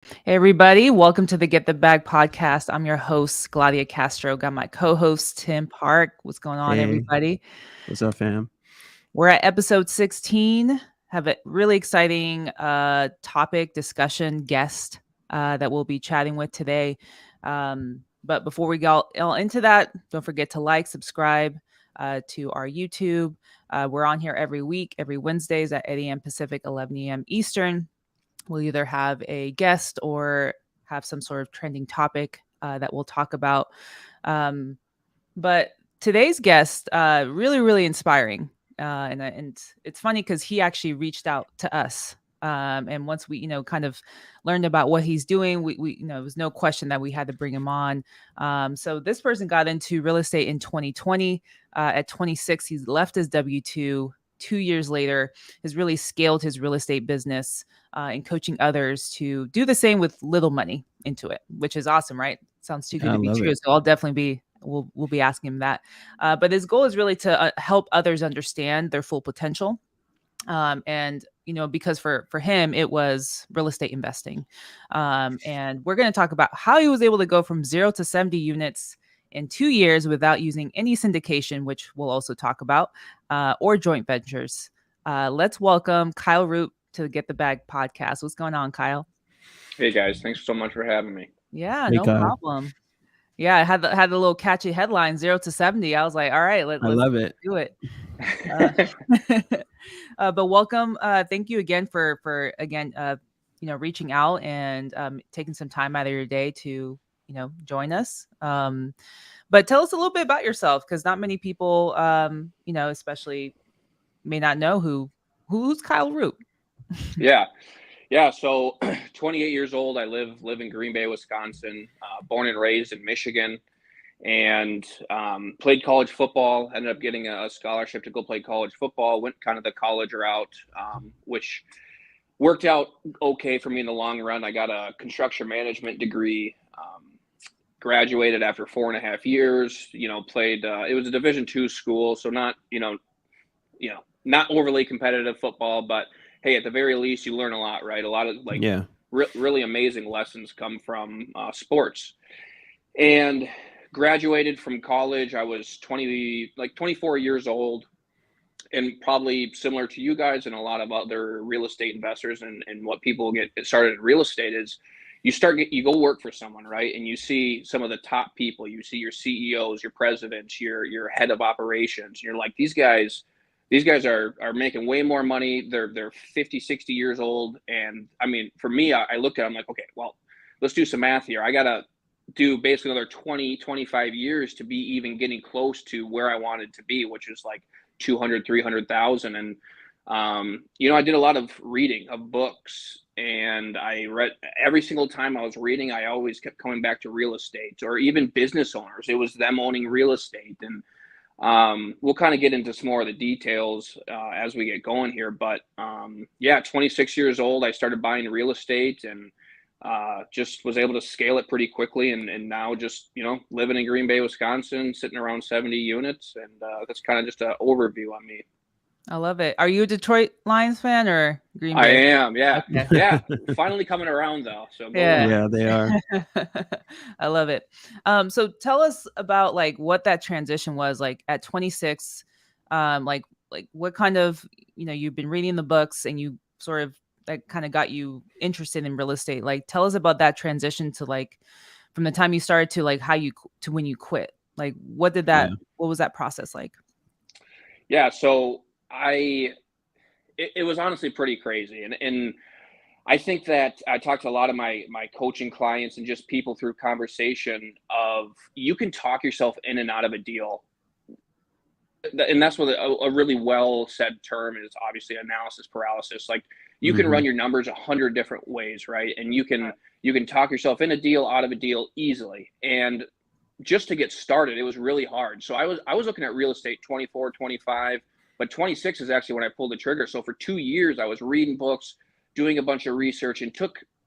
Hey everybody, welcome to the Get the Bag podcast. I'm your host, Gladia Castro. Got my co-host, Tim Park. What's going on, Hey, everybody? what's up, fam? We're at episode 16. Have a really exciting topic, discussion, guest that we'll be chatting with today. But before we go all into that, don't forget to like, subscribe to our YouTube. We're on here every week, every Wednesdays at 8 a.m. Pacific, 11 a.m. Eastern. We'll either have a guest or have some sort of trending topic that we'll talk about. Um, but today's guest, really, really inspiring. And it's funny because he actually reached out to us. And once we, kind of learned about what he's doing, we, it was no question that we had to bring him on. So this person got into real estate in 2020. At 26, he's left his W-2. 2 years later, has really scaled his real estate business and coaching others to do the same with little money into it, which is awesome, right? Sounds too good I to be love true. it. So I'll definitely be we'll be asking him that. But his goal is really to help others understand their full potential. And because for him it was real estate investing, and we're going to talk about how he was able to go from 0 to 70 units in 2 years without using any syndication, which we'll also talk about, or joint ventures. Let's welcome Kyle Root to the Get the Bag podcast. What's going on, Kyle? Hey guys, thanks so much for having me. Yeah, Hey, no Kyle. problem. Yeah, I had the little catchy headline 0 to 70. I was like, all right, I let's love it. do it. Uh, but welcome. Thank you again for again, reaching out and taking some time out of your day to join us. But tell us a little bit about yourself, because not many people, especially may not know who's Kyle Root. yeah, yeah. So, 28 years old. I live in Green Bay, Wisconsin. Born and raised in Michigan, and played college football. Ended up getting a scholarship to go play college football. Went kind of the college route, which worked out okay for me in the long run. I got a construction management degree. Graduated after 4.5 years. Played. It was a Division II school, so not not overly competitive football, but hey, at the very least, you learn a lot, right? A lot of Yeah. really amazing lessons come from sports. And graduated from college. I was 24 years old, and probably similar to you guys and a lot of other real estate investors, and what people get started in real estate is you go work for someone, right? And you see some of the top people, you see your CEOs, your presidents, your head of operations, and you're like, these guys are making way more money. They're 50, 60 years old. And I mean, for me, I look at them like, okay, well, let's do some math here. I gotta do basically another 20, 25 years to be even getting close to where I wanted to be, which is like 200, 300,000. And I did a lot of reading of books, and I read every single time I was reading, I always kept coming back to real estate or even business owners. It was them owning real estate. And we'll kind of get into some more of the details as we get going here. But yeah, 26 years old, I started buying real estate, and just was able to scale it pretty quickly. And now just, living in Green Bay, Wisconsin, sitting around 70 units. And that's kind of just an overview on me. I love it. Are you a Detroit Lions fan or Green I Bay? am. Yeah. Okay. Yeah. Finally coming around though. So go Yeah. Lions. Yeah, they are. I love it. So tell us about like what that transition was like at 26. Like what kind of, you've been reading the books and you sort of that kind of got you interested in real estate. Like tell us about that transition to like from the time you started to like to when you quit. Like Yeah. what was that process like? Yeah. So it was honestly pretty crazy. And I think that I talked to a lot of my coaching clients and just people through conversation of you can talk yourself in and out of a deal. And that's what a really well said term is, obviously analysis paralysis. Like you can Hmm. run your numbers 100 different ways, right? And you can talk yourself in a deal, out of a deal easily. And just to get started, it was really hard. So I was looking at real estate 24, 25, but 26 is actually when I pulled the trigger. So for 2 years, I was reading books, doing a bunch of research, and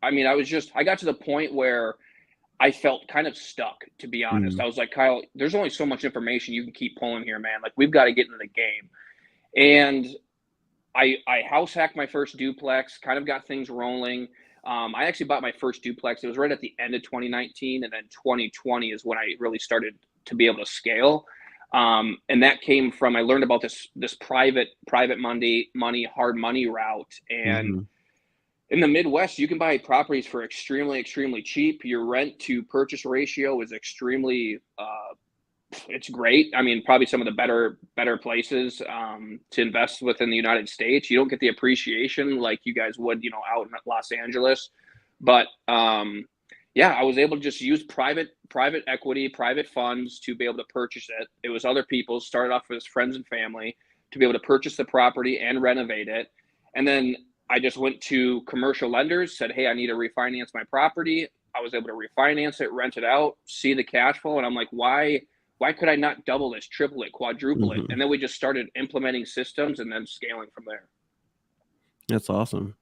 I got to the point where I felt kind of stuck, to be honest. Mm. I was like, Kyle, there's only so much information you can keep pulling here, man. Like we've got to get into the game. And I house hacked my first duplex, kind of got things rolling. I actually bought my first duplex. It was right at the end of 2019, and then 2020 is when I really started to be able to scale. And that came from, I learned about this private money, hard money route. And Mm-hmm. in the Midwest, you can buy properties for extremely cheap. Your rent to purchase ratio is extremely, it's great. I mean, probably some of the better places to invest within the United States. You don't get the appreciation like you guys would, out in Los Angeles. But yeah, I was able to just use private equity, private funds to be able to purchase it. It was other people, started off as friends and family, to be able to purchase the property and renovate it. And then I just went to commercial lenders, said, hey, I need to refinance my property. I was able to refinance it, rent it out, see the cash flow. And I'm like, why could I not double this, triple it, quadruple it? Mm-hmm. And then we just started implementing systems and then scaling from there. That's awesome.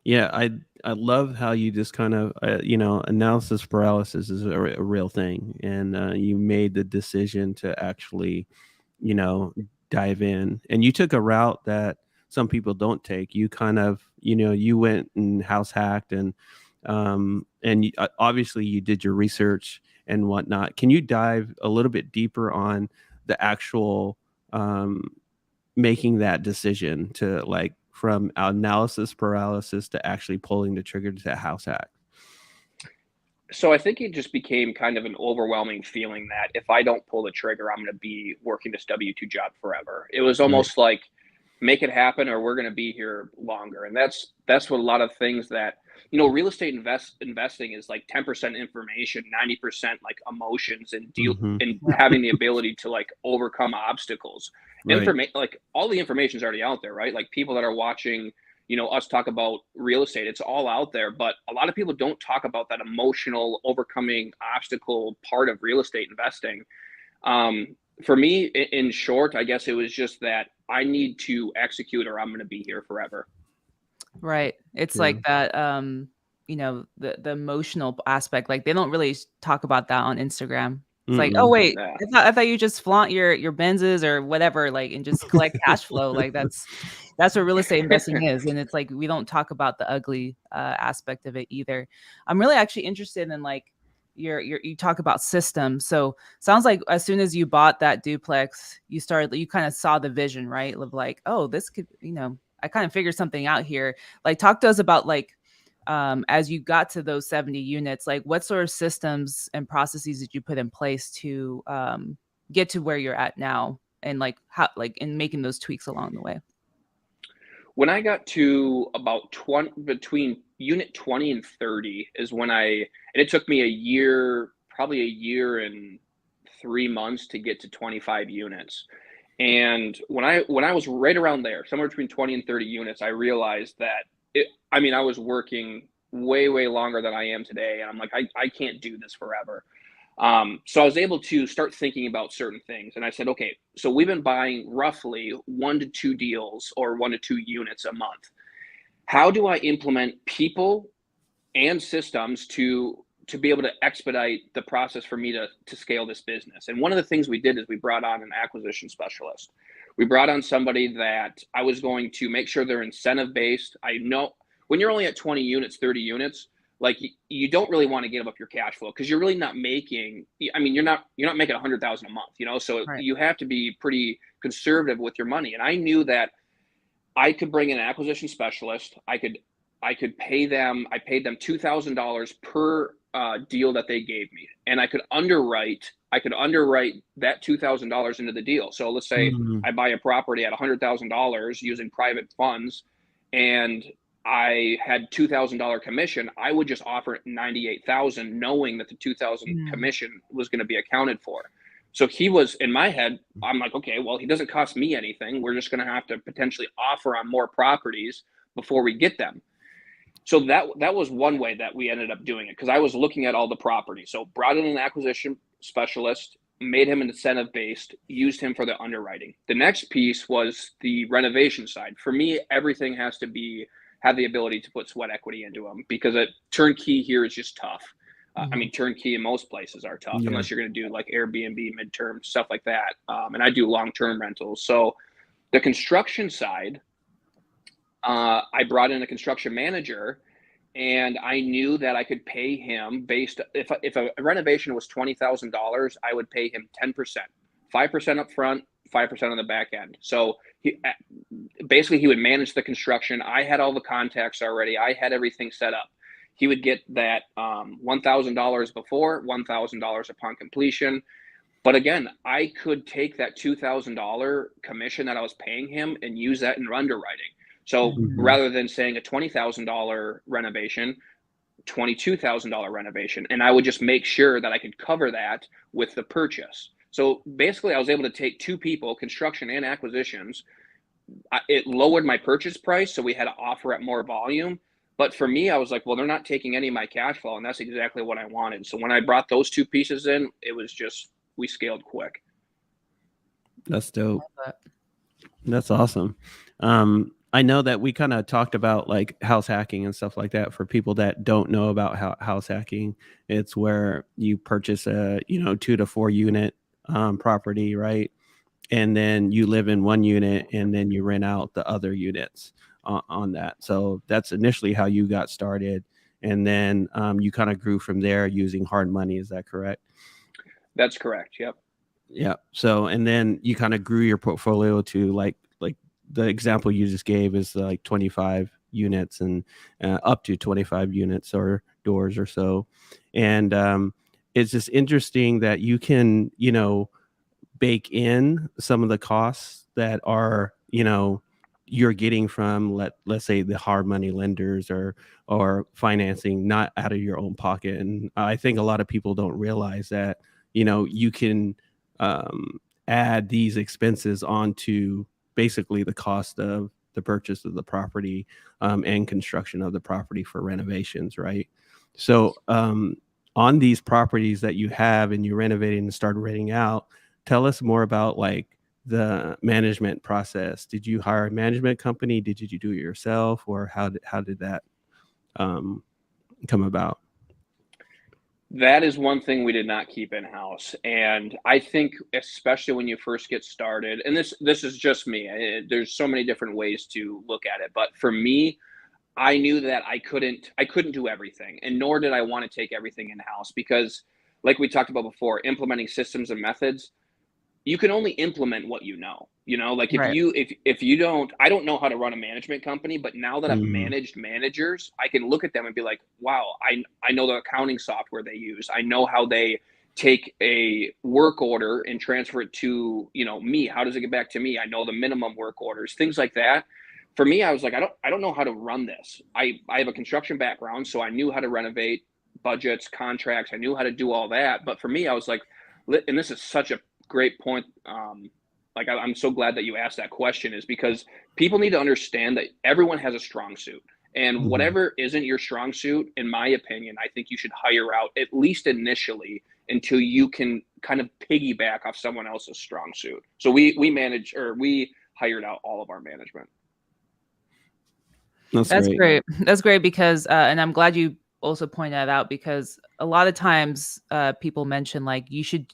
Yeah, I love how you just kind of, analysis paralysis is a real thing. And you made the decision to actually, dive in. And you took a route that some people don't take. You kind of, you went and house hacked and obviously you did your research and whatnot. Can you dive a little bit deeper on the actual making that decision to, like, from analysis paralysis to actually pulling the trigger to house hack? So I think it just became kind of an overwhelming feeling that if I don't pull the trigger, I'm going to be working this W-2 job forever. It was Right. almost like, make it happen or we're going to be here longer. And that's what a lot of things that, real estate investing is like 10% information, 90% like emotions and Mm-hmm. and having the ability to like overcome obstacles. Right. Like all the information is already out there, right? Like people that are watching, us talk about real estate, it's all out there, but a lot of people don't talk about that emotional overcoming obstacle part of real estate investing. For me, in short, I guess it was just that I need to execute or I'm going to be here forever. Right. It's Yeah. like that, the emotional aspect. Like they don't really talk about that on Instagram. It's like, oh Mm-mm. wait, Yeah. I thought you just flaunt your Benzes or whatever, like, and just collect cash flow. Like that's what real estate investing is. And it's like we don't talk about the ugly aspect of it either. I'm really actually interested in like you talk about systems. So sounds like as soon as you bought that duplex, you kind of saw the vision, right? Of like, oh, this could, I kind of figured something out here. Like talk to us about like as you got to those 70 units, like what sort of systems and processes did you put in place to get to where you're at now, and like how, like in making those tweaks along the way? When I got to about 20, between unit 20 and 30 is when and it took me probably a year and 3 months to get to 25 units. And when I was right around there, somewhere between 20 and 30 units, I realized that I was working way longer than I am today. And I'm like, I can't do this forever. So I was able to start thinking about certain things. And I said, okay, so we've been buying roughly 1 to 2 deals or 1 to 2 units a month. How do I implement people and systems to be able to expedite the process for me to scale this business? And one of the things we did is we brought on an acquisition specialist. We brought on somebody that I was going to make sure they're incentive based. I know when you're only at 20 units, 30 units, like you don't really want to give up your cash flow because you're really not making, you're not making 100,000 a month, so Right. you have to be pretty conservative with your money. And I knew that I could bring in an acquisition specialist. I could pay them. I paid them $2,000 per deal that they gave me, and I could underwrite that $2,000 into the deal. So let's say Mm-hmm. I buy a property at $100,000 using private funds, and I had $2,000 commission. I would just offer it 98,000, knowing that the 2,000 commission was going to be accounted for. So he was in my head. I'm like, okay, well, he doesn't cost me anything. We're just going to have to potentially offer on more properties before we get them. So that was one way that we ended up doing it, because I was looking at all the properties. So brought in an acquisition specialist, made him incentive based, used him for the underwriting. The next piece was the renovation side. For me, everything has to have the ability to put sweat equity into them, because a turnkey here is just tough. Turnkey in most places are tough, Yeah. unless you're going to do like Airbnb, midterm, stuff like that. And I do long-term rentals. So the construction side, I brought in a construction manager, and I knew that I could pay him if a renovation was $20,000, I would pay him 10%, 5% up front, 5% on the back end. So basically he would manage the construction. I had all the contacts already. I had everything set up. He would get that $1,000 before, $1,000 upon completion. But again, I could take that $2,000 commission that I was paying him and use that in underwriting. So rather than saying a $20,000 renovation, $22,000 renovation, and I would just make sure that I could cover that with the purchase. So basically I was able to take two people, construction and acquisitions. It lowered my purchase price, so we had to offer at more volume. But for me, I was like, well, they're not taking any of my cash flow, and that's exactly what I wanted. So when I brought those two pieces in, it was just, we scaled quick. That's dope. That's awesome. I know that we kind of talked about like house hacking and stuff like that. For people that don't know about house hacking, it's where you purchase a 2 to 4 unit property, right? And then you live in one unit and then you rent out the other units on that. So that's initially how you got started. And then you kind of grew from there using hard money. Is that correct? That's correct. Yep. Yeah. So, and then you kind of grew your portfolio to like the example you just gave is like 25 units and up to 25 units or doors or so. And it's just interesting that you can, bake in some of the costs that are, you're getting from let's say the hard money lenders or financing, not out of your own pocket. And I think a lot of people don't realize that, you can add these expenses onto basically the cost of the purchase of the property and construction of the property for renovations, right? So on these properties that you have and you're renovating and start renting out, tell us more about like the management process. Did you hire a management company? Did you do it yourself, or how did that come about? That is one thing we did not keep in-house. And I think especially when you first get started, and this is just me, there's so many different ways to look at it. But for me, I knew that I couldn't do everything, and nor did I want to take everything in-house, because like we talked about before, implementing systems and methods, you can only implement what like Right. if you don't, I don't know how to run a management company, but now that I've managed managers, I can look at them and be like, wow, I know the accounting software they use. I know how they take a work order and transfer it to, me. How does it get back to me? I know the minimum work orders, things like that. For me, I was like, I don't know how to run this. I have a construction background, so I knew how to renovate, budgets, contracts. I knew how to do all that. But for me, I was like, and this is such a great point. I'm so glad that you asked that question, is because people need to understand that everyone has a strong suit, and whatever isn't your strong suit, in my opinion, I think you should hire out at least initially until you can kind of piggyback off someone else's strong suit. So we hired out all of our management. That's great. That's great because, and I'm glad you also pointed that out, because a lot of times people mention like you should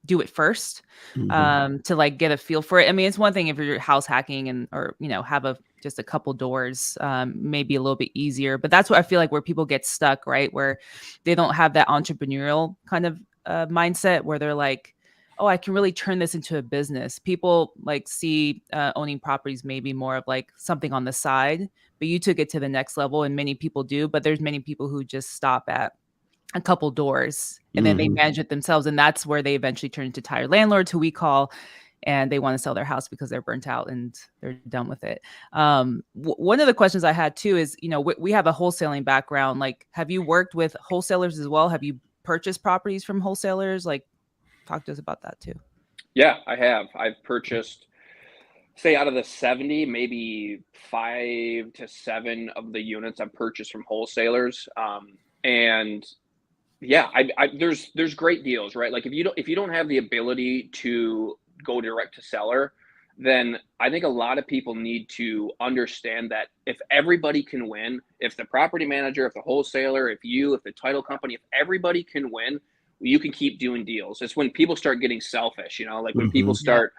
do it first to like get a feel for it. I mean, it's one thing if you're house hacking or have just a couple doors, maybe a little bit easier, but that's what I feel like where people get stuck, right? Where they don't have that entrepreneurial kind of mindset where they're like, oh, I can really turn this into a business. People like see owning properties maybe more of like something on the side, but you took it to the next level, and many people do, but there's many people who just stop at a couple doors and then they manage it themselves. And that's where they eventually turn into tired landlords, who we call, and they want to sell their house because they're burnt out and they're done with it. One of the questions I had too is, we have a wholesaling background. Like, have you worked with wholesalers as well? Have you purchased properties from wholesalers? Like, talk to us about that too. Yeah, I have. I've purchased, say, out of the 70, maybe 5 to 7 of the units I've purchased from wholesalers. And yeah, there's great deals, right? Like if you don't have the ability to go direct to seller, then I think a lot of people need to understand that if everybody can win, if the property manager, if the wholesaler, if the title company, if everybody can win, you can keep doing deals. It's when people start getting selfish, like when people start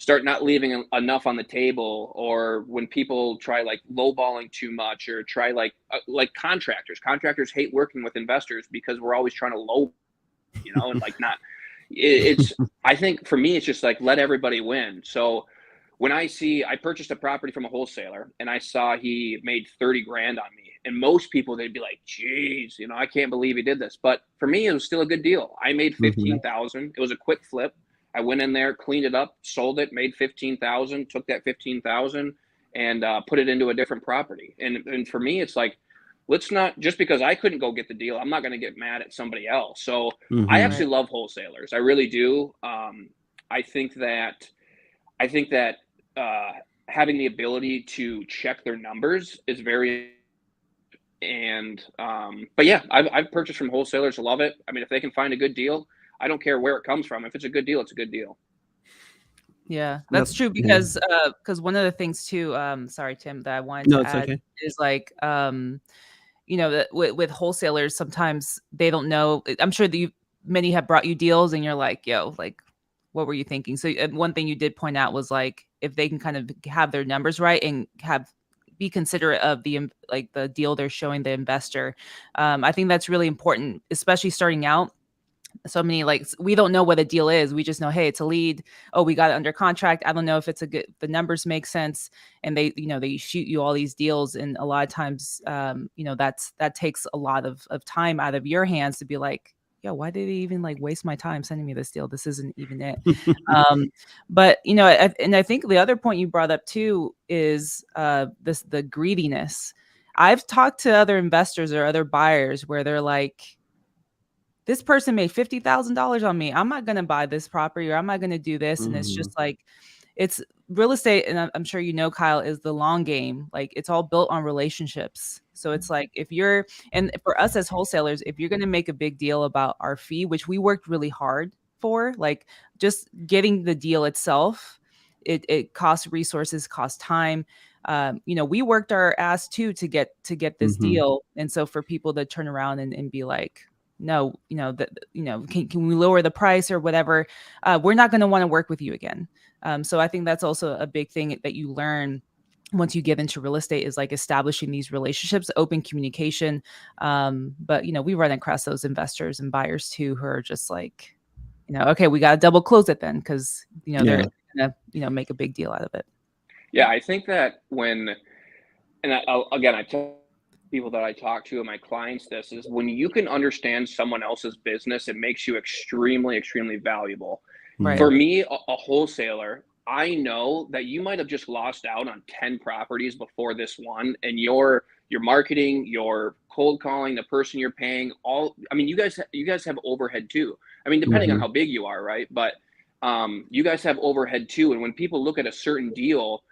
start not leaving enough on the table, or when people try like lowballing too much, or try like contractors hate working with investors because we're always trying to low, and like not, it's, I think for me, it's just like, let everybody win. So when I purchased a property from a wholesaler and I saw he made 30 grand on me, and most people, they'd be like, geez, I can't believe he did this. But for me, it was still a good deal. I made 15,000. It was a quick flip. I went in there, cleaned it up, sold it, made 15,000, took that 15,000 and put it into a different property. And for me, it's like, let's not, just because I couldn't go get the deal, I'm not going to get mad at somebody else. So I actually love wholesalers. I really do. I think that having the ability to check their numbers is very, and but yeah, I've purchased from wholesalers. I love it. I mean, if they can find a good deal, I don't care where it comes from. If it's a good deal, it's a good deal. Yeah, that's true, because one of the things too, sorry, Tim, that I wanted to add is like, that with wholesalers, sometimes they don't know. I'm sure that many have brought you deals and you're like, yo, like, what were you thinking? So one thing you did point out was like, if they can kind of have their numbers right and be considerate of the deal they're showing the investor. I think that's really important, especially starting out. So many, like, we don't know what a deal is. We just know, hey, it's a lead. Oh, we got it under contract. I don't know if it's the numbers make sense. And they shoot you all these deals. And a lot of times, that takes a lot of time out of your hands to be like, yo, why did they even like waste my time sending me this deal? This isn't even it. But, and I think the other point you brought up too is the greediness. I've talked to other investors or other buyers where they're like, this person made $50,000 on me. I'm not going to buy this property, or I'm not going to do this. And it's just like, it's real estate. And I'm sure, Kyle, is the long game. Like, it's all built on relationships. So it's like, and for us as wholesalers, if you're going to make a big deal about our fee, which we worked really hard for, like just getting the deal itself, it costs resources, costs time. We worked our ass too to get this deal. And so for people to turn around and be like, no, can we lower the price or whatever? We're not going to want to work with you again. So I think that's also a big thing that you learn once you get into real estate, is like establishing these relationships, open communication. But we run across those investors and buyers too, who are just like, okay, we got to double close it then, because they're gonna make a big deal out of it. Yeah, I think that I tell people that I talk to and my clients, this is when you can understand someone else's business, it makes you extremely, extremely valuable. Right. For me, a wholesaler, I know that you might have just lost out on 10 properties before this one, and your marketing, your cold calling, the person you're paying, you guys have overhead too. I mean, depending on how big you are, right? But you guys have overhead too. And when people look at a certain deal,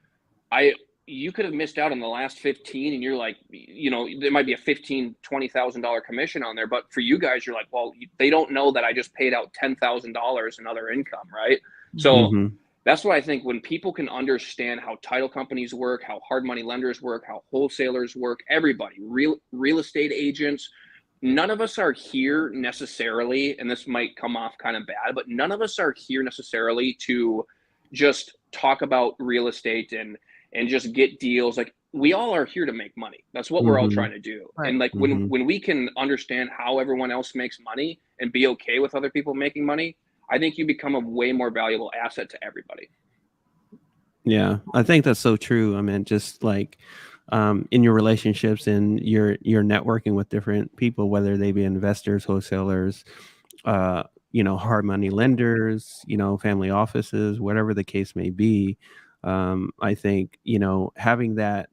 you could have missed out on the last 15, and you're like, there might be a $15,000, $20,000 commission on there. But for you guys, you're like, well, they don't know that I just paid out $10,000 in other income, right? So that's what I think, when people can understand how title companies work, how hard money lenders work, how wholesalers work, everybody, real estate agents, none of us are here necessarily, and this might come off kind of bad, but none of us are here necessarily to just talk about real estate and just get deals. Like, we all are here to make money. That's what we're all trying to do. Right. And like when we can understand how everyone else makes money and be okay with other people making money, I think you become a way more valuable asset to everybody. Yeah, I think that's so true. I mean, just like in your relationships and your networking with different people, whether they be investors, wholesalers, hard money lenders, family offices, whatever the case may be. I think, having that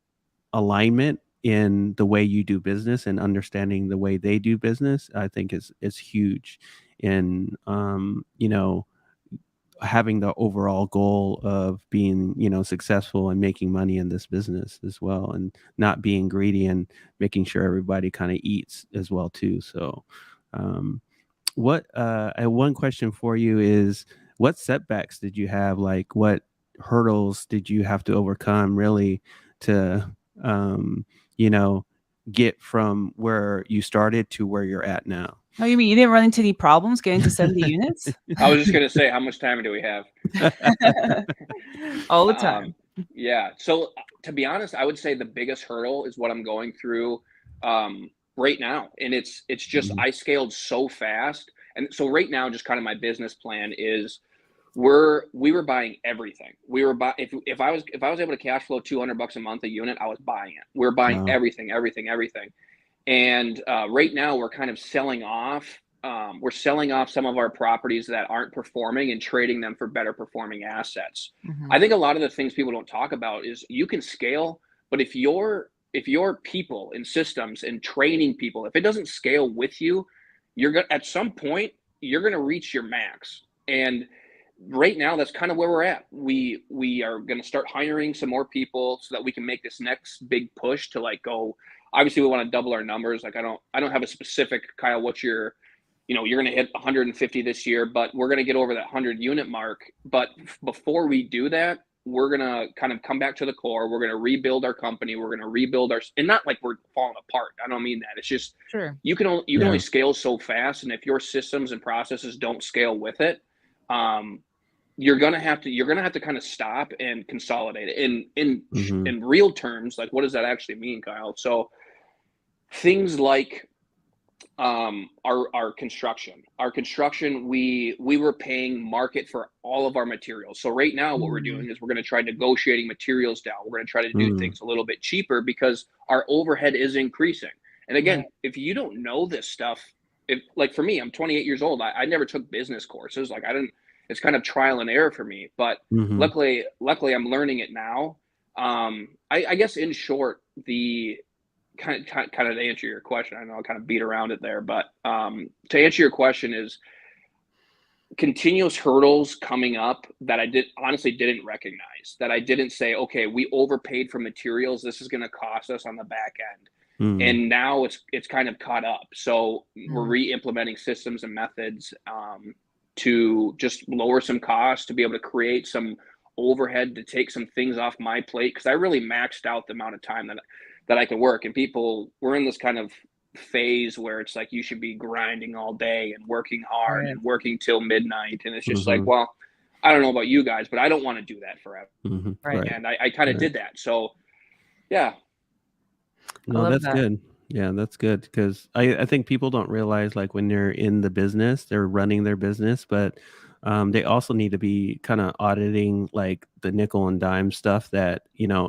alignment in the way you do business and understanding the way they do business, I think is huge in, having the overall goal of being, successful and making money in this business as well, and not being greedy and making sure everybody kind of eats as well too. So, one question for you is, what setbacks did you have? Like, what hurdles did you have to overcome really to, get from where you started to where you're at now? Oh, you mean you didn't run into any problems getting to 70 units? I was just gonna say, how much time do we have? All the time. Yeah. So to be honest, I would say the biggest hurdle is what I'm going through right now, and it's just Mhm. I scaled so fast, and so right now, just kind of my business plan is we were buying everything. We were buy if I was able to cash flow $200 a month a unit, I was buying it. We're buying Wow. everything, everything, everything. And right now, we're kind of selling off. We're selling off some of our properties that aren't performing and trading them for better performing assets. Mhm. I think a lot of the things people don't talk about is you can scale, but if your people and systems and training people, if it doesn't scale with you, you're gonna at some point you're gonna reach your max. And right now, that's kind of where we're at. We are gonna start hiring some more people so that we can make this next big push to like go. Obviously, we want to double our numbers. Like I don't have a specific Kyle. What's your, you're going to hit 150 this year, but we're going to get over that 100 unit mark. But before we do that, we're going to kind of come back to the core. We're going to rebuild our company. We're going to rebuild and not like we're falling apart. I don't mean that. It's just Sure. you can Yeah. only scale so fast, and if your systems and processes don't scale with it, you're gonna have to kind of stop and consolidate it. Mhm. In real terms, like what does that actually mean, Kyle? So things like our construction, we were paying market for all of our materials. So right now what we're Mhm. doing is we're going to try negotiating materials down. We're going to try to do Mm. things a little bit cheaper because our overhead is increasing. And Right. again, if you don't know this stuff, if like for me, I'm 28 years old, I never took business courses. Like I didn't, it's kind of trial and error for me, but Mhm. luckily I'm learning it now. I guess in short, the kind of to answer your question, I know I kind of beat around it there, but to answer your question is continuous hurdles coming up that I honestly didn't recognize, that I didn't say, okay, we overpaid for materials. This is going to cost us on the back end. Mm. And now it's kind of caught up. So we're Mm. re-implementing systems and methods to just lower some costs, to be able to create some overhead, to take some things off my plate, because I really maxed out the amount of time that I could work. And we're in this kind of phase where it's like you should be grinding all day and working hard Right. and working till midnight, and it's just like, Mhm. well, I don't know about you guys, but I don't want to do that forever. Mhm. Right. Right. And I kind of Right. did that. So yeah. I No, love that's that. good. Yeah, that's good because I think people don't realize like when they're in the business, they're running their business, but they also need to be kind of auditing like the nickel and dime stuff that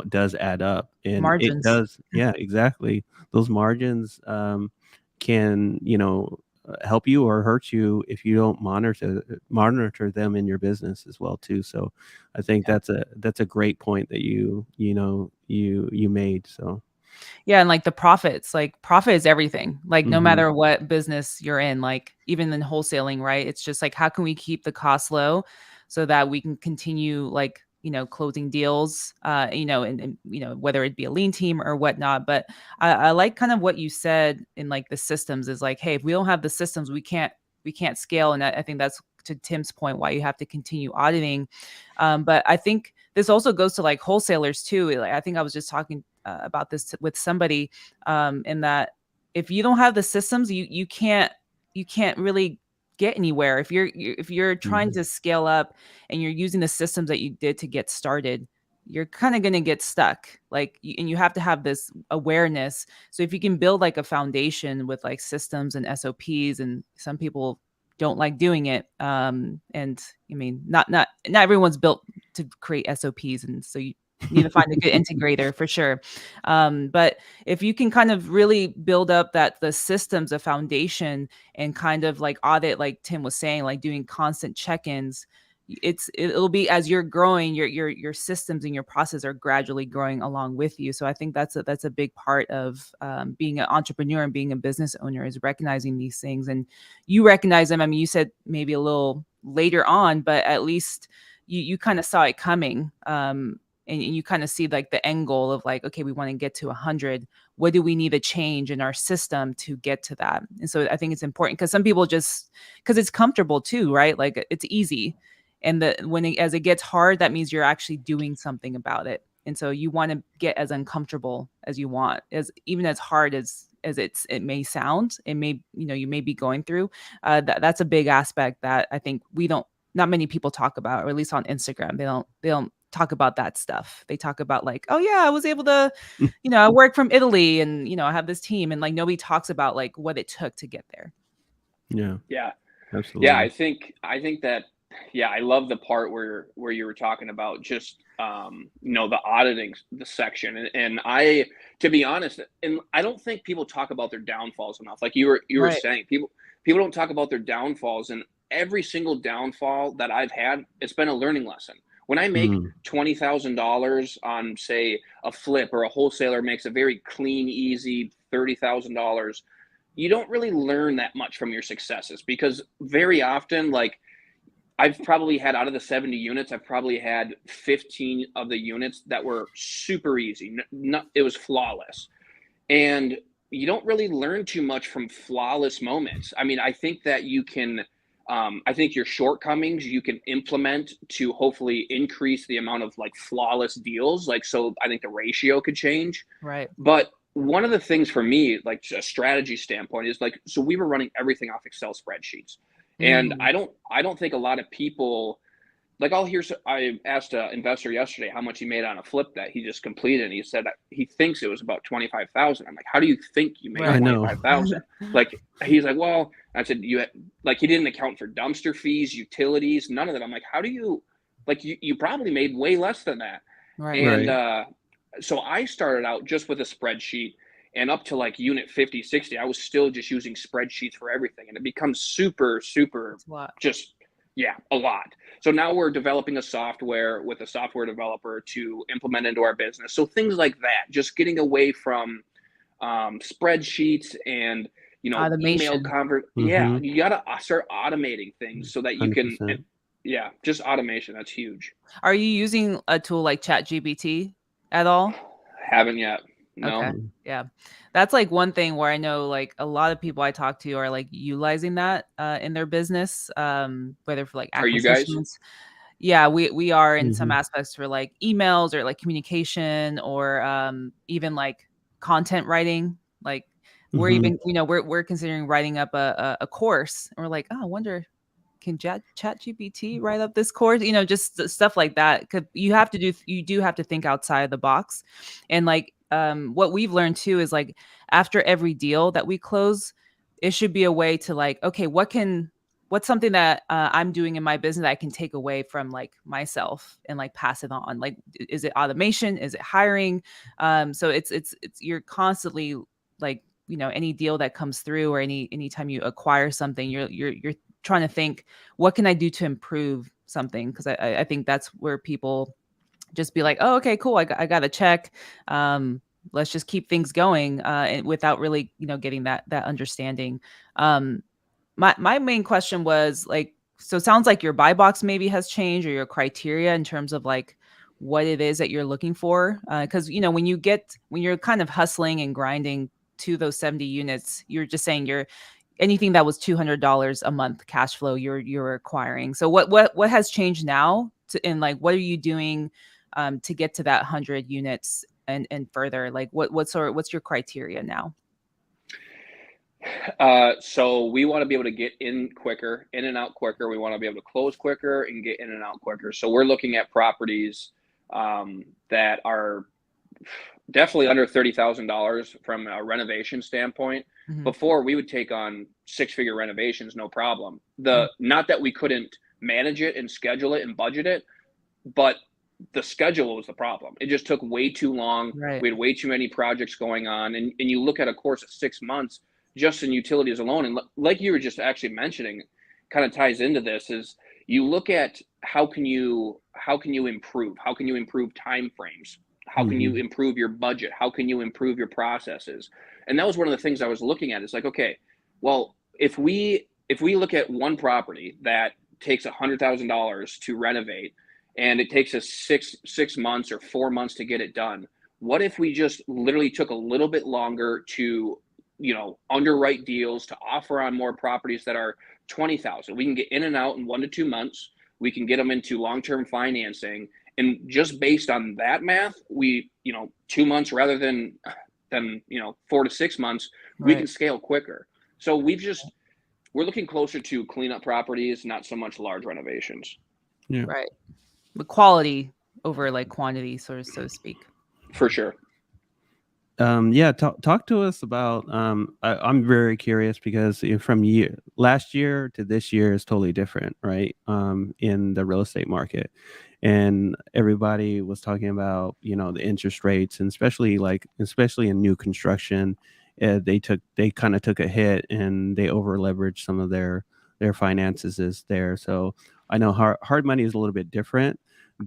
does add up, and it Margins. does. Yeah, exactly. Those margins can help you or hurt you if you don't monitor them in your business as well too. So I think Yeah. that's a great point that you made. So. Yeah, and like the profits, like profit is everything. Like no Mhm. matter what business you're in, like even in wholesaling, right? It's just like how can we keep the costs low so that we can continue like, closing deals, and whether it be a lean team or whatnot. But I like kind of what you said in like the systems is like, hey, if we don't have the systems, we can't scale. And I think that's to Tim's point why you have to continue auditing. But I think this also goes to like wholesalers too. Like I think I was just talking about this with somebody, in that if you don't have the systems, you can't really get anywhere. If you're trying Mhm. to scale up and you're using the systems that you did to get started, you're kind of going to get stuck. Like, and you have to have this awareness. So if you can build like a foundation with like systems and SOPs, and some people don't like doing it. And I mean, not everyone's built to create SOPs, and so you need to find a good integrator for sure. But if you can kind of really build up the systems, a foundation, and kind of like audit, like Tim was saying, like doing constant check-ins, it'll be as you're growing, your systems and your process are gradually growing along with you. So I think that's a big part of being an entrepreneur and being a business owner, is recognizing these things. And you recognize them. I mean, you said maybe a little later on, but at least you kind of saw it coming. And you kind of see like the end goal of like, okay, we want to get to 100. What do we need to change in our system to get to that? And so I think it's important because some people just, because it's comfortable too, right? Like it's easy. And as it gets hard, that means you're actually doing something about it. And so you want to get as uncomfortable as you want, as even as hard as as it may sound, it may, you may be going through. That's a big aspect that I think not many people talk about, or at least on Instagram, they don't talk about that stuff. They talk about like, oh yeah, I was able to, I work from Italy, and I have this team, and like nobody talks about like what it took to get there. Yeah. Absolutely. Yeah, I think that, yeah, I love the part where you were talking about just the auditing the section, and I, to be honest, and I don't think people talk about their downfalls enough. Like you were Right. saying, people don't talk about their downfalls, and every single downfall that I've had, it's been a learning lesson. When I make $20,000 on, say, a flip, or a wholesaler makes a very clean, easy $30,000, you don't really learn that much from your successes, because very often, like, I've probably had, out of the 70 units, I've probably had 15 of the units that were super easy. It was flawless. And you don't really learn too much from flawless moments. I mean, I think that you can, I think your shortcomings you can implement to hopefully increase the amount of like flawless deals. Like, so I think the ratio could change. Right. But one of the things for me, like a strategy standpoint, is like, so we were running everything off Excel spreadsheets. And I don't think a lot of people, like, I asked an investor yesterday how much he made on a flip that he just completed, and he said he thinks it was about 25,000. I'm like, how do you think you made 25,000? Like, he's like, well, I said, like, he didn't account for dumpster fees, utilities, none of that. I'm like, how do you, like, you probably made way less than that. Right. And so I started out just with a spreadsheet, and up to like unit 50, 60, I was still just using spreadsheets for everything. And it becomes super, just, a lot. So now we're developing a software with a software developer to implement into our business. So things like that, just getting away from spreadsheets and, automation. Yeah, you got to start automating things so that you 100%. can, just automation. That's huge. Are you using a tool like ChatGPT at all? Haven't yet. No. Okay. Yeah. That's like one thing where I know like a lot of people I talk to are like utilizing that in their business, whether for like Are you guys? acquisitions. Yeah, we are in some aspects for like emails or like communication, or even like content writing. Like we're even, we're considering writing up a course, and we're like, oh, I wonder, can ChatGPT write up this course? Just stuff like that. You do have to think outside the box. And like what we've learned too is like after every deal that we close, it should be a way to like, okay, what's something that I'm doing in my business that I can take away from like myself and like pass it on? Like, is it automation? Is it hiring? So it's you're constantly like, any deal that comes through, or anytime you acquire something, you're trying to think, what can I do to improve something? Because I think that's where people just be like, oh, okay, cool, I got a check. Let's just keep things going, and without really, getting that understanding. My main question was like, so it sounds like your buy box maybe has changed, or your criteria in terms of like what it is that you're looking for. Because when you're kind of hustling and grinding to those 70 units, you're just saying anything that was $200 a month cash flow you're acquiring. So what has changed now and like what are you doing to get to that 100 units and further? Like what's your criteria now? So we want to be able to get in and out quicker. We want to be able to close quicker and get in and out quicker. So we're looking at properties that are definitely under $30,000 from a renovation standpoint. Before, we would take on 6-figure renovations, no problem. Not that we couldn't manage it and schedule it and budget it, but the schedule was the problem. It just took way too long. Right. We had way too many projects going on. And you look at a course of 6 months just in utilities alone. And like you were just actually mentioning, kind of ties into this, is you look at how can you improve? How can you improve time frames? How can you improve your budget? How can you improve your processes? And that was one of the things I was looking at. It's like, okay, well, if we look at one property that takes $100,000 to renovate, and it takes us 6 months or 4 months to get it done, what if we just literally took a little bit longer to, underwrite deals, to offer on more properties that are 20,000? We can get in and out in 1 to 2 months. We can get them into long-term financing. And just based on that math, we, 2 months rather than 4 to 6 months, we Right. can scale quicker. So we're looking closer to cleanup properties, not so much large renovations. Yeah. Right. The quality over like quantity, so to speak. For sure. Yeah, talk to us about. I'm very curious because from last year to this year is totally different, right? In the real estate market, and everybody was talking about the interest rates, and especially in new construction, they kind of took a hit and they over leveraged some of their finances is there. So I know hard money is a little bit different,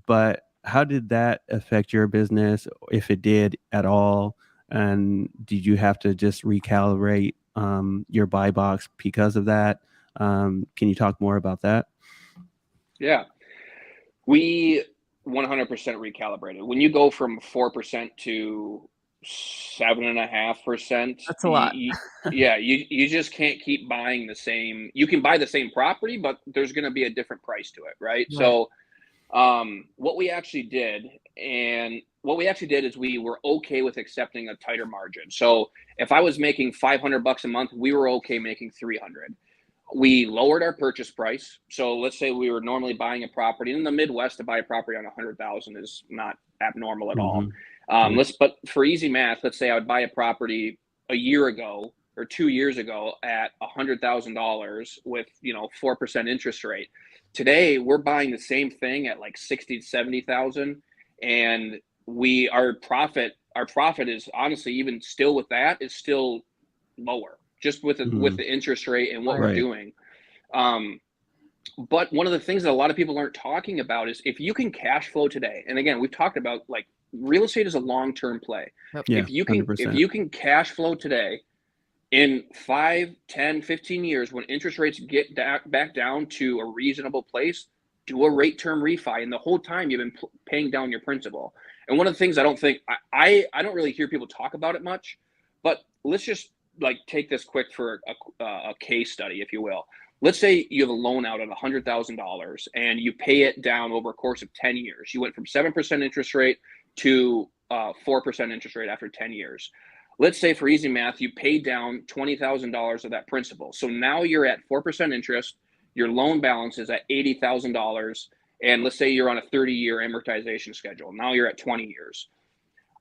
but how did that affect your business, if it did at all? And did you have to just recalibrate your buy box because of that? Can you talk more about that? Yeah. We 100% recalibrated. When you go from 4% to 7.5%, That's a lot. yeah, you just can't keep buying the same. You can buy the same property, but there's going to be a different price to it, right? Right. So, what we actually did, is we were okay with accepting a tighter margin. So if I was making $500 a month, we were okay making 300. We lowered our purchase price. So let's say we were normally buying a property in the Midwest. To buy a property on 100,000 is not abnormal at all. Yeah. But for easy math, let's say I would buy a property a year ago or 2 years ago at $100,000 with 4% interest rate. Today we're buying the same thing at like 60 to 70,000, and our profit is honestly, even still with that, is still lower, just with the interest rate and what we're Right. doing. But one of the things that a lot of people aren't talking about is if you can cash flow today, and again, we've talked about like real estate is a long-term play. Yep. Yeah, If you 100%. can cash flow today, in 5, 10, 15 years, when interest rates get back down to a reasonable place, do a rate term refi, and the whole time you've been paying down your principal. And one of the things I don't think I don't really hear people talk about it much, but let's just like take this quick for a case study, if you will. Let's say you have a loan out at $100,000 and you pay it down over a course of 10 years. You went from 7% interest rate to 4% interest rate after 10 years. Let's say for easy math, you paid down $20,000 of that principal. So now you're at 4% interest. Your loan balance is at $80,000. And let's say you're on a 30-year amortization schedule. Now you're at 20 years.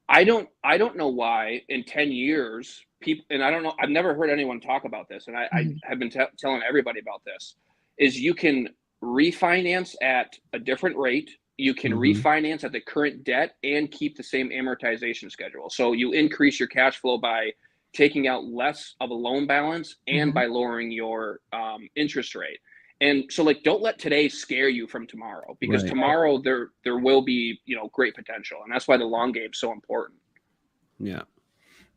I don't know why in 10 years, people, and I don't know, I've never heard anyone talk about this, and I have been telling everybody about this, is you can refinance at a different rate. You can refinance at the current debt and keep the same amortization schedule. So you increase your cash flow by taking out less of a loan balance and by lowering your interest rate. And so like, don't let today scare you from tomorrow, because tomorrow there will be, great potential. And that's why the long game is so important. Yeah.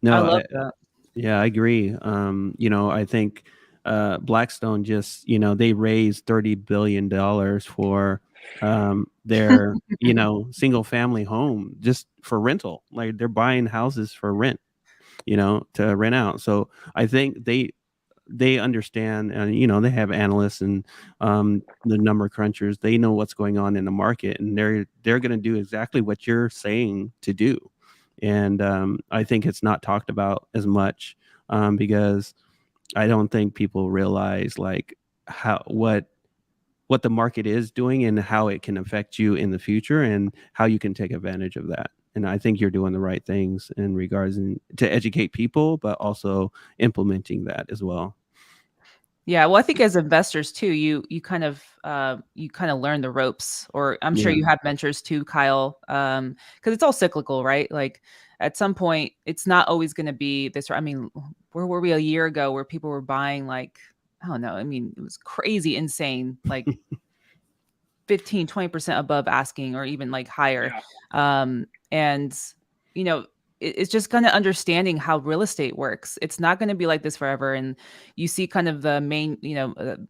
I love that. Yeah, I agree. I think Blackstone just, they raised $30 billion for their, single family home just for rental. Like they're buying houses for rent, to rent out. So I think they understand, and they have analysts and the number crunchers. They know what's going on in the market, and they're going to do exactly what you're saying to do. And I think it's not talked about as much because I don't think people realize like what the market is doing and how it can affect you in the future and how you can take advantage of that. And I think you're doing the right things in regards to educate people, but also implementing that as well. Yeah, well, I think as investors too, you kind of learn the ropes, or I'm sure you have mentors too, Kyle, because it's all cyclical, right? Like at some point, it's not always going to be this. I mean, where were we a year ago where people were buying like, I don't know, I mean, it was crazy, insane, like 15, 20% above asking or even like higher. Yeah. And it's just kind of understanding how real estate works. It's not going to be like this forever. And you see kind of the main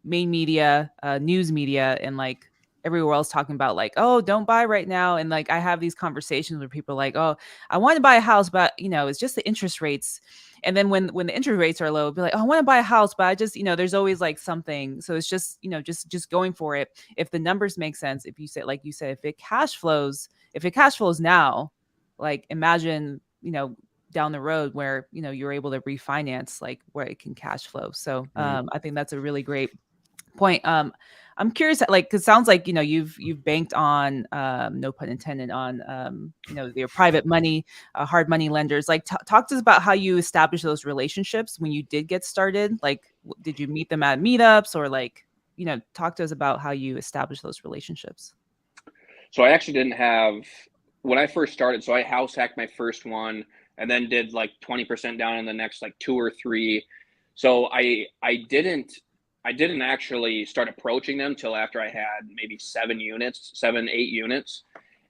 media, news media, and like everywhere else talking about like, oh, don't buy right now. And like, I have these conversations where people are like, oh, I want to buy a house, but it's just the interest rates. And then when the interest rates are low, be like, oh, I want to buy a house, but I just, there's always like something. So it's just, just going for it. If the numbers make sense, if you say, like you said, if it cash flows now, like imagine, down the road where, you're able to refinance, like where it can cash flow. So I think that's a really great point. I'm curious, like, cause it sounds like, you've banked on, no pun intended, on, your private money, hard money lenders. Like, talk to us about how you established those relationships when you did get started. Like, did you meet them at meetups, or like, talk to us about how you established those relationships. So I actually didn't have, when I first started, so I house hacked my first one and then did like 20% down in the next like 2 or 3. So I didn't actually start approaching them till after I had maybe 7 units, 7, 8 units.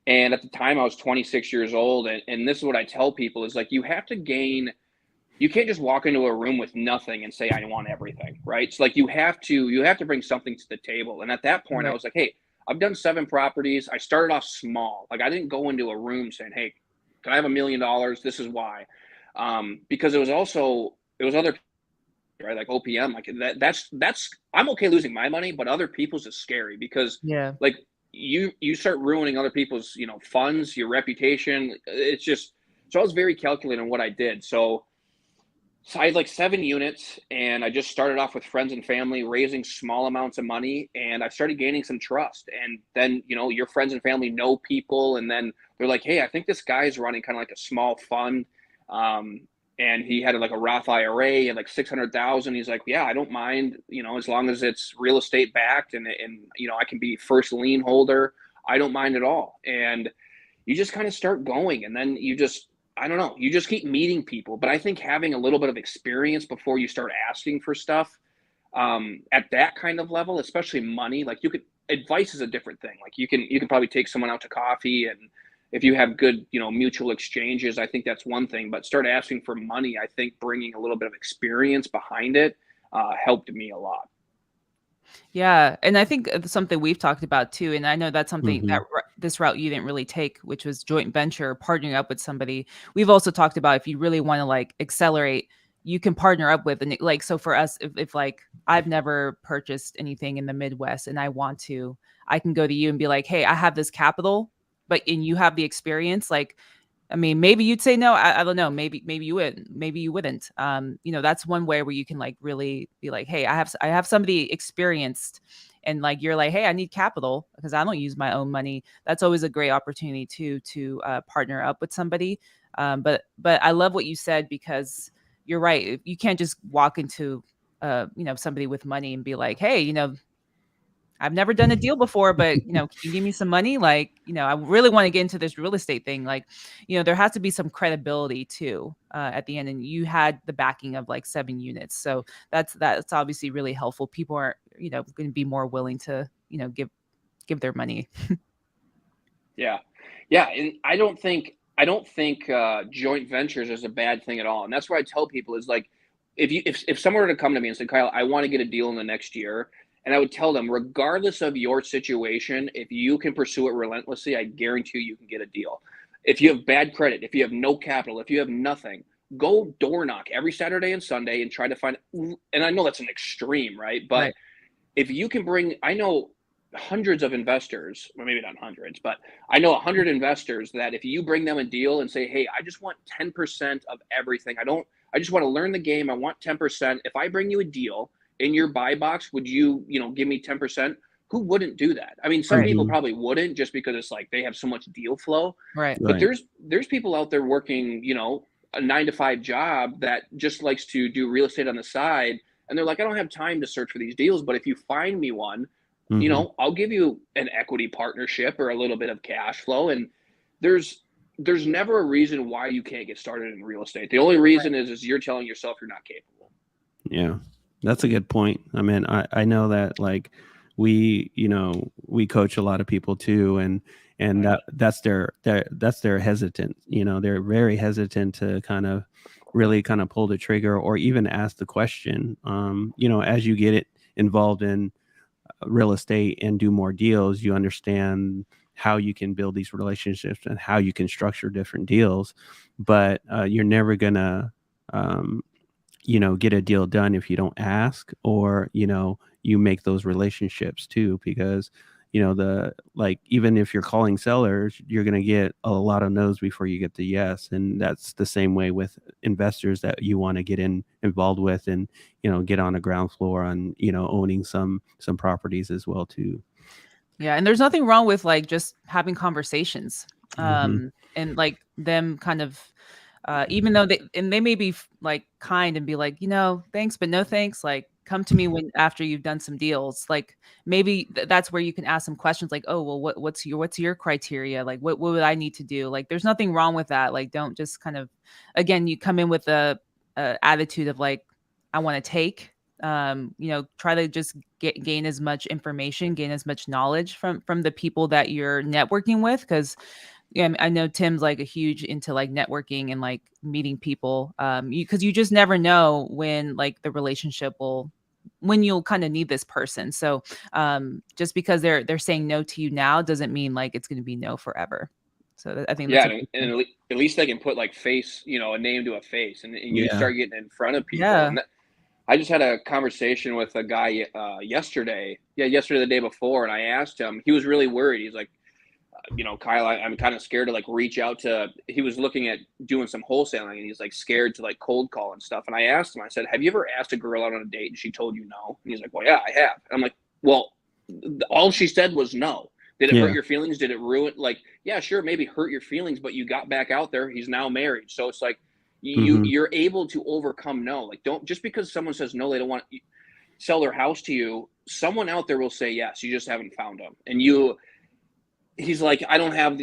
And at the time I was 26 years old. And this is what I tell people is like, you have to gain, you can't just walk into a room with nothing and say, I want everything, right? It's like you have to bring something to the table. And at that point, I was like, hey, I've done 7 properties. I started off small. Like I didn't go into a room saying, hey, can I have $1 million? This is why. Because it was other, right? Like OPM, like that's, I'm okay losing my money, but other people's is scary because like you start ruining other people's, funds, your reputation. It's just, so I was very calculated on what I did. So I had like 7 units and I just started off with friends and family, raising small amounts of money. And I started gaining some trust. And then, your friends and family know people. And then they're like, hey, I think this guy's running kind of like a small fund. And he had like a Roth IRA and like 600,000. He's like, yeah, I don't mind, as long as it's real estate backed and I can be first lien holder. I don't mind at all. And you just kind of start going, and then I don't know, you just keep meeting people. But I think having a little bit of experience before you start asking for stuff at that kind of level, especially money, like advice is a different thing. Like you can probably take someone out to coffee, and if you have good, mutual exchanges, I think that's one thing. But start asking for money, I think bringing a little bit of experience behind it helped me a lot. Yeah. And I think something we've talked about too, and I know that's something that this route you didn't really take, which was joint venture, partnering up with somebody. We've also talked about, if you really want to like accelerate, you can partner up with, and like, so for us, if like I've never purchased anything in the Midwest and I want to, I can go to you and be like, hey, I have this capital, and you have the experience. Like, I mean, maybe you'd say no. I don't know. Maybe you wouldn't. Maybe you wouldn't. That's one way where you can like really be like, hey, I have somebody experienced, and like you're like, hey, I need capital because I don't use my own money. That's always a great opportunity to partner up with somebody. But I love what you said, because you're right. You can't just walk into somebody with money and be like, hey, I've never done a deal before, but, can you give me some money? Like, I really want to get into this real estate thing. Like, there has to be some credibility too, at the end. And you had the backing of like 7 units. So that's obviously really helpful. People are, going to be more willing to, give their money. Yeah. Yeah. And I don't think joint ventures is a bad thing at all. And that's what I tell people is like, if someone were to come to me and say, Kyle, I want to get a deal in the next year, and I would tell them, regardless of your situation, if you can pursue it relentlessly, I guarantee you can get a deal. If you have bad credit, if you have no capital, if you have nothing, go door knock every Saturday and Sunday and try to find, and I know that's an extreme, right? But if you can I know hundreds of investors, or maybe not hundreds, but I know 100 investors that if you bring them a deal and say, hey, I just want 10% of everything. I just want to learn the game. I want 10%. If I bring you a deal in your buy box, would you, give me 10%? Who wouldn't do that? I mean, some people probably wouldn't, just because it's like they have so much deal flow. Right. But there's people out there working, a 9-to-5 job that just likes to do real estate on the side. And they're like, I don't have time to search for these deals, but if you find me one, I'll give you an equity partnership or a little bit of cash flow. And there's never a reason why you can't get started in real estate. The only reason is you're telling yourself you're not capable. Yeah, that's a good point. I mean, I know that like we coach a lot of people too, and that's their hesitant. They're very hesitant to kind of really kind of pull the trigger or even ask the question. As you get involved in real estate and do more deals, you understand how you can build these relationships and how you can structure different deals. But you're never gonna get a deal done if you don't ask, or you make those relationships too, because even if you're calling sellers, you're going to get a lot of no's before you get the yes. And that's the same way with investors that you want to get involved with, and, get on the ground floor on, owning some properties as well too. Yeah. And there's nothing wrong with like just having conversations, and like them kind of, even though they may be like kind and be like, thanks, but no thanks. Like, come to me after you've done some deals. Like, maybe that's where you can ask some questions like, oh, well, what's your criteria? Like, what would I need to do? Like, there's nothing wrong with that. Like, don't just kind of, again, you come in with a attitude of like, I want to take, try to just gain as much information, gain as much knowledge from the people that you're networking with. Cause yeah, I know Tim's like a huge into like networking and like meeting people. Because you just never know when like the relationship when you'll kind of need this person. So, just because they're saying no to you now doesn't mean like it's going to be no forever. So I think that's and at least they can put like face, a name to a face, and you Yeah. start getting in front of people. Yeah. And I just had a conversation with a guy yesterday, the day before, and I asked him. He was really worried. He's like, Kyle, I'm kind of scared to like reach out to. He was looking at doing some wholesaling, and he's like scared to like cold call and stuff. And I asked him, I said, have you ever asked a girl out on a date and she told you no? And he's like, well, yeah, I have. And I'm like, well, all she said was no. Did it hurt your feelings? Did it ruin? Like, yeah, sure, maybe hurt your feelings, but you got back out there. He's now married, so it's like you're able to overcome no. Like, don't, just because someone says no, they don't want to sell their house to you. Someone out there will say yes. You just haven't found them, and he's like, I don't have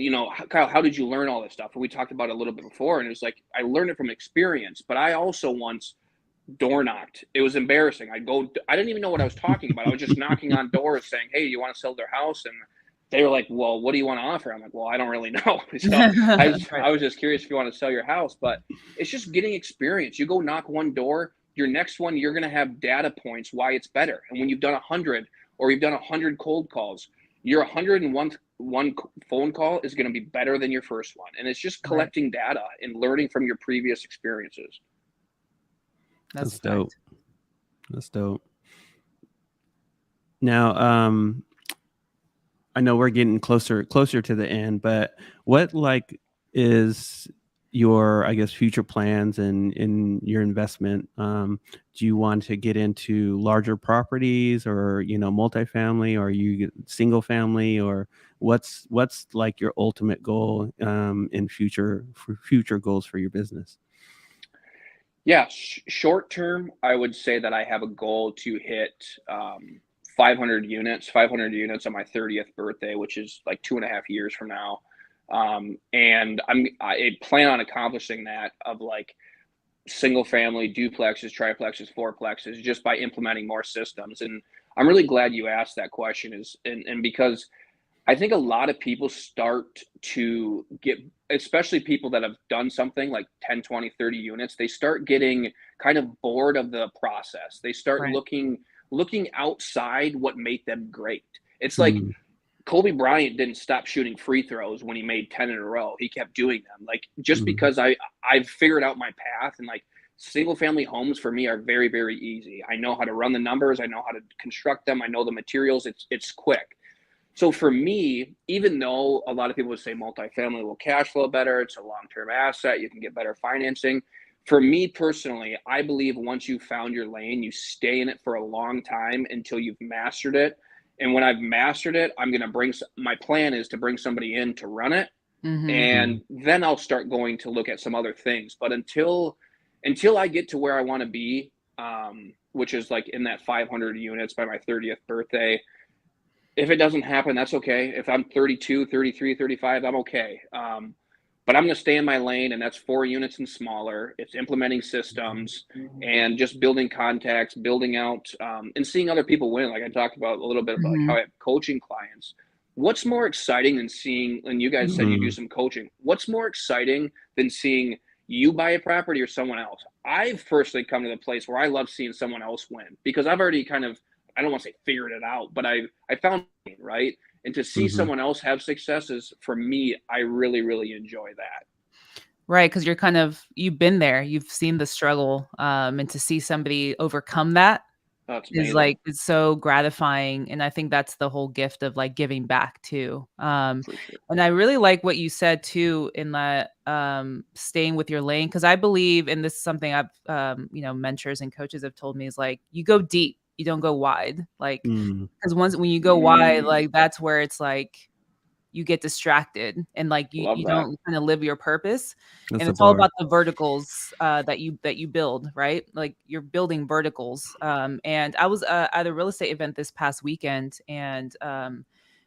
Kyle, how did you learn all this stuff? And we talked about it a little bit before, and it was like, I learned it from experience, but I also once door knocked. It was embarrassing. I didn't even know what I was talking about. I was just knocking on doors saying, hey, you want to sell their house? And they were like, well, what do you want to offer? I'm like, well, I don't really know. So I was just curious if you want to sell your house, but it's just getting experience. You go knock one door, your next one, you're going to have data points why it's better. And when you've done 100 or you've done 100 cold calls, your 101 phone call is going to be better than your first one. And it's just collecting data and learning from your previous experiences. That's dope. That's dope. Now, I know we're getting closer to the end, but what like is your, I guess, future plans and in your investment? Do you want to get into larger properties, or multifamily, or you single family, or what's like your ultimate goal in future goals for your business? Yeah, short term, I would say that I have a goal to hit 500 units on my 30th birthday, which is like 2.5 years from now. And I plan on accomplishing that of like single family, duplexes, triplexes, fourplexes, just by implementing more systems. And I'm really glad you asked that question, and because I think a lot of people start to get, especially people that have done something like 10, 20, 30 units, they start getting kind of bored of the process. They start looking outside what made them great. It's like Kobe Bryant didn't stop shooting free throws when he made 10 in a row. He kept doing them. Like, just because I've figured out my path, and like single family homes for me are very, very easy. I know how to run the numbers. I know how to construct them. I know the materials. It's quick. So for me, even though a lot of people would say multifamily will cash flow better, it's a long-term asset, you can get better financing. For me personally, I believe once you've found your lane, you stay in it for a long time until you've mastered it. And when I've mastered it, my plan is to bring somebody in to run it. And then I'll start going to look at some other things. But until I get to where I want to be, which is like in that 500 units by my 30th birthday, if it doesn't happen, that's okay. If I'm 32, 33, 35, I'm okay. But I'm going to stay in my lane, and that's 4 units and smaller. It's implementing systems and just building contacts, building out, and seeing other people win. Like I talked about a little bit about like how I have coaching clients. What's more exciting than seeing, and you guys said you do some coaching, what's more exciting than seeing you buy a property or someone else? I've personally come to the place where I love seeing someone else win, because I've already kind of, I don't want to say figured it out, but I found it, right? And to see someone else have successes, for me, I really, really enjoy that. Right, because you've been there, you've seen the struggle, and to see somebody overcome that, That's is amazing. like, it's so gratifying. And I think that's the whole gift of like giving back too. For sure. And I really like what you said too, in that staying with your lane. Cause I believe, and this is something I've mentors and coaches have told me, is like, you go deep, you don't go wide. Like, Mm, because when you go wide, Mm, like that's where it's like you get distracted and like you, love you that. don't kind of live your purpose. that's And a it's all bar. about the verticals that you build, right? Like you're building verticals. And I was at a real estate event this past weekend, and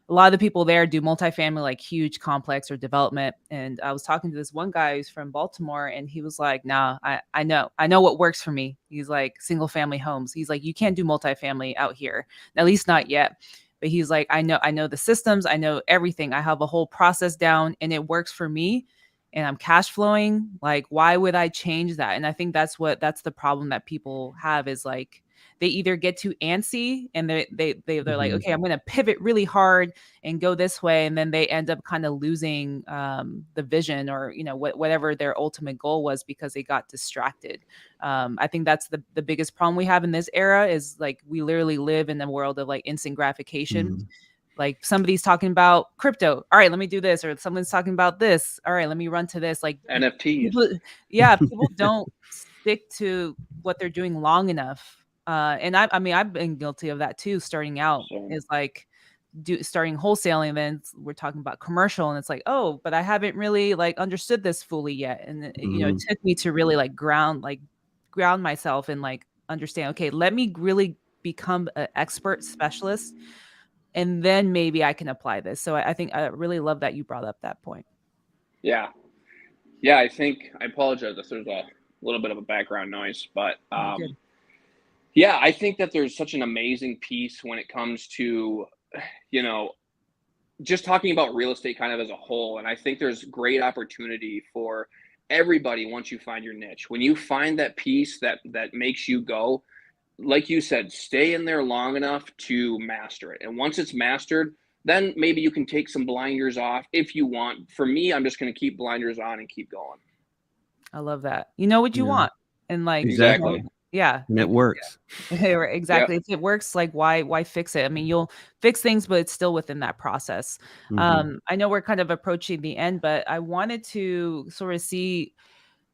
a lot of the people there do multifamily, like huge complex or development. And I was talking to this one guy who's from Baltimore, and he was like, nah, I know what works for me. He's like, single family homes. He's like, you can't do multifamily out here, at least not yet. But he's like, I know the systems, I know everything. I have a whole process down and it works for me, and I'm cash flowing. Like, why would I change that? And I think that's the problem that people have, is like they either get too antsy and they're like, Mhm. okay, I'm going to pivot really hard and go this way, and then they end up kind of losing the vision, or whatever their ultimate goal was, because they got distracted. I think that's the biggest problem we have in this era, is like we literally live in a world of like instant gratification. Mhm. Like somebody's talking about crypto, all right, let me do this, or someone's talking about this, all right, let me run to this. Like NFTs. people, yeah, people don't stick to what they're doing long enough. And I mean, I've been guilty of that too. Starting out So is like starting wholesaling, and then we're talking about commercial, and it's like, oh, but I haven't really like understood this fully yet. And it Mhm. took me to really like ground myself and like understand, okay, let me really become an expert specialist, and then maybe I can apply this. So I think I really love that you brought up that point. yeah, yeah. I think I apologize if there's a little bit of a background noise, but You're good. yeah, I think that there's such an amazing piece when it comes to you know just talking about real estate kind of as a whole. And I think there's great opportunity for everybody once you find your niche. When you find that piece that makes you go, like you said, stay in there long enough to master it. And once it's mastered, then maybe you can take some blinders off if you want. For me, I'm just going to keep blinders on and keep going. I love that. You know what you Yeah, want, and like, exactly. Exactly. yeah, And it works. right, Yep. exactly. If it works, like why fix it? I mean, you'll fix things, but it's still within that process. Mhm. I know we're kind of approaching the end, but I wanted to sort of see,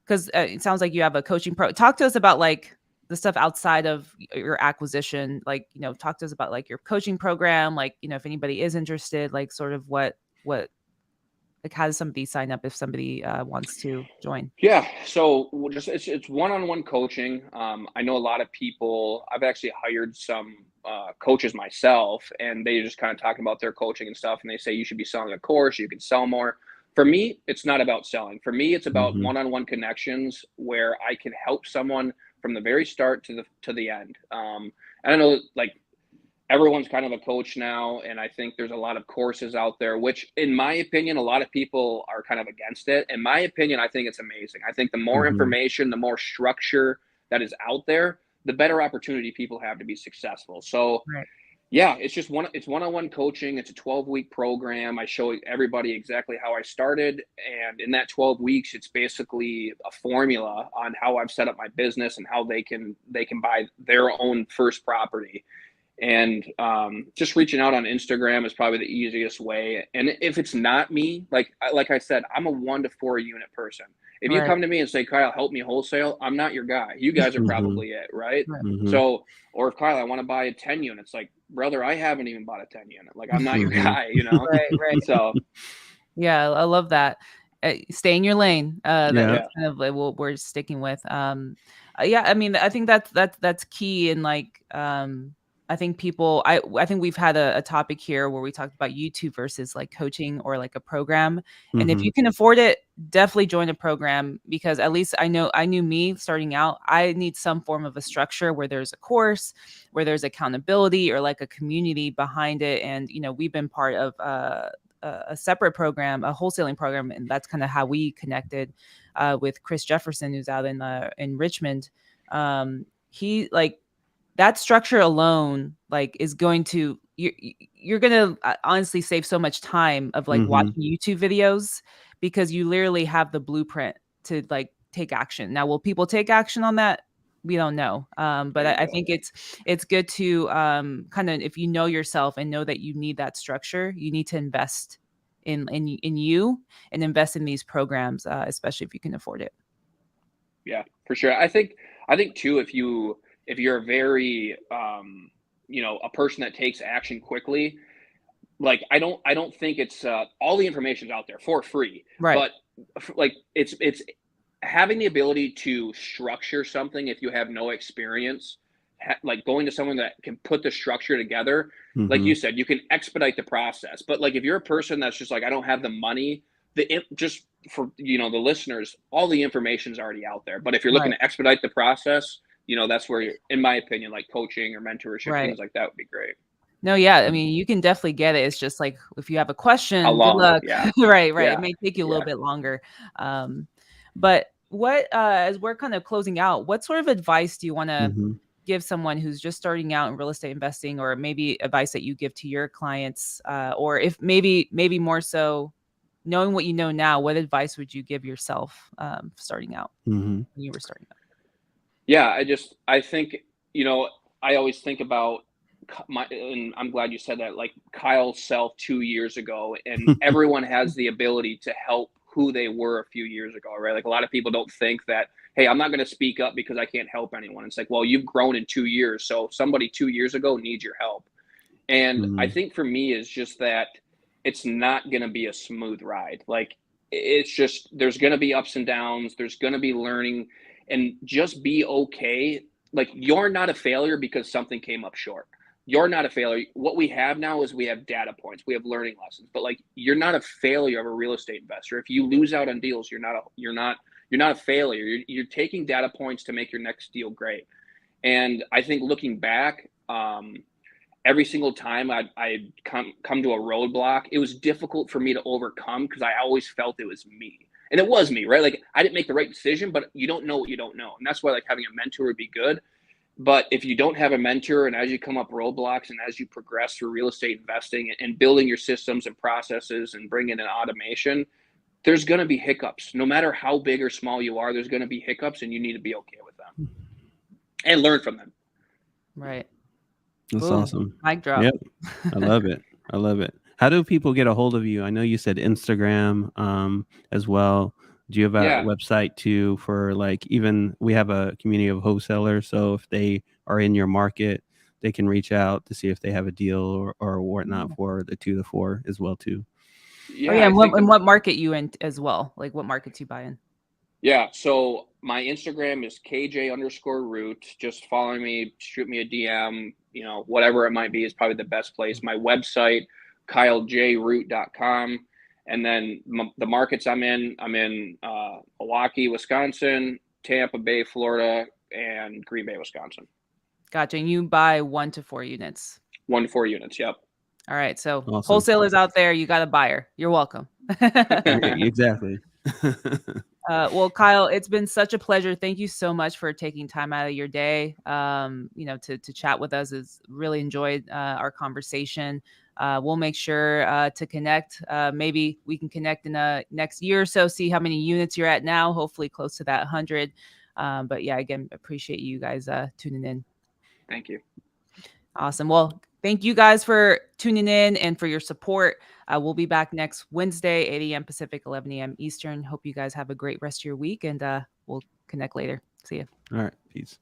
because it sounds like you have a coaching pro. Talk to us about like the stuff outside of your acquisition. Like, talk to us about like your coaching program. Like, if anybody is interested, like sort of what like how does somebody sign up if somebody wants to join? Yeah, so we'll just it's one-on-one coaching. I know a lot of people. I've actually hired some coaches myself, and they just kind of talking about their coaching and stuff. And they say you should be selling a course, you can sell more. For me, it's not about selling. For me, it's about Mhm. one-on-one connections where I can help someone from the very start to the end. And I know like everyone's kind of a coach now, and I think there's a lot of courses out there, which in my opinion a lot of people are kind of against it. In my opinion, I think it's amazing. I think the more Mhm. information, the more structure that is out there, the better opportunity people have to be successful. So Right. yeah, it's one-on-one coaching. It's a 12-week program. I show everybody exactly how I started, and in that 12 weeks it's basically a formula on how I've set up my business and how they can buy their own first property. And just reaching out on Instagram is probably the easiest way. And if it's not me, like I said, I'm a 1 to 4 unit person. If you Right. come to me and say, Kyle, help me wholesale, I'm not your guy. You guys are Mhm. probably it, right? Right. Mhm. So, or if Kyle, I want to buy a 10 units, like, brother, I haven't even bought a 10 unit. Like, I'm not your Mhm. guy. Right. Right. So, Yeah, I love that. Stay in your lane. Yeah. That's yeah, kind of like what we're sticking with. Yeah, I mean, I think that's key. And like, I think I think we've had a topic here where we talked about YouTube versus like coaching or like a program. And if Mhm. you can afford it, definitely join a program, because at least I knew me starting out. I need some form of a structure where there's a course, where there's accountability, or like a community behind it. And we've been part of a separate program, a wholesaling program, and that's kind of how we connected with Chris Jefferson, who's out in Richmond. He like that structure alone, like, is going to you're gonna honestly save so much time of like Mhm. watching YouTube videos, because you literally have the blueprint to like take action. Now, will people take action on that? we don't know. But I think it's good to kind of, if you know yourself and know that you need that structure, you need to invest in you and invest in these programs, especially if you can afford it. Yeah, for sure. I think too, if you're a very a person that takes action quickly, like I don't think it's all the information's out there for free, Right. but like it's having the ability to structure something if you have no experience, like going to someone that can put the structure together. Like Mm-hmm. you said, you can expedite the process. But like if you're a person that's just like, I don't have the money, just for the listeners, all the information's already out there. But if you're looking Right. to expedite the process, that's where in my opinion, like coaching or mentorship, Right. things like that would be great. No, yeah. I mean, you can definitely get it. It's just like, if you have a How question, good long? luck. Yeah, Right. Right. It yeah, may take you a little yeah. bit longer. Um, but what, as we're kind of closing out, what sort of advice do you want to Mm-hmm. give someone who's just starting out in real estate investing, or maybe advice that you give to your clients, or if maybe more so, knowing what you know now, what advice would you give yourself starting out, Mm-hmm. when you were starting out? Yeah, I think, I always think about and I'm glad you said that, like Kyle's self 2 years ago, and everyone has the ability to help who they were a few years ago, right? Like a lot of people don't think that, hey, I'm not going to speak up because I can't help anyone. It's like, well, you've grown in 2 years, so somebody 2 years ago needs your help. And I Mm-hmm. think for me is just that it's not going to be a smooth ride. Like it's just, there's going to be ups and downs. There's going to be learning, and just be okay. Like you're not a failure because something came up short. You're not a failure. What we have now is we have data points, we have learning lessons, but like you're not a failure of a real estate investor. If you lose out on deals, you're not a failure. You're taking data points to make your next deal great. And I think looking back, every single time I'd come to a roadblock, it was difficult for me to overcome because I always felt it was me. And it was me, right? Like I didn't make the right decision, but you don't know what you don't know. And that's why like having a mentor would be good. But if you don't have a mentor, and as you come up roadblocks and as you progress through real estate investing and building your systems and processes and bringing in automation, there's going to be hiccups. No matter how big or small you are, there's going to be hiccups, and you need to be okay with them and learn from them. Right. That's Boom. awesome. Mic drop. Yep. I love it. I love it. How do people get a hold of you? I know you said Instagram as well. Do you have a Yeah. website too for like, even we have a community of wholesalers. So if they are in your market, they can reach out to see if they have a deal or whatnot for the 2 to 4 as well too. Oh Yeah. yeah. I think And what market you in as well? Like what markets you buy in? Yeah, so my Instagram is KJ_root. Just follow me, shoot me a DM, whatever it might be is probably the best place. My website, kylejroot.com. And then the markets I'm in Milwaukee, Wisconsin, Tampa Bay, Florida, and Green Bay, Wisconsin. Gotcha. And you buy 1 to 4 units. 1 to 4 units, yep. All right. So Awesome. wholesalers out there, you got a buyer. You're welcome. Exactly. Well, Kyle, it's been such a pleasure. Thank you so much for taking time out of your day, to chat with us. It's really enjoyed our conversation. We'll make sure to connect. Maybe we can connect in the next year or so, see how many units you're at now, hopefully close to that 100. But yeah, again, appreciate you guys tuning in. Thank you. Awesome. Well, thank you guys for tuning in and for your support. We'll be back next Wednesday, 8 a.m. Pacific, 11 a.m. Eastern. Hope you guys have a great rest of your week, and we'll connect later. See you. All right. Peace.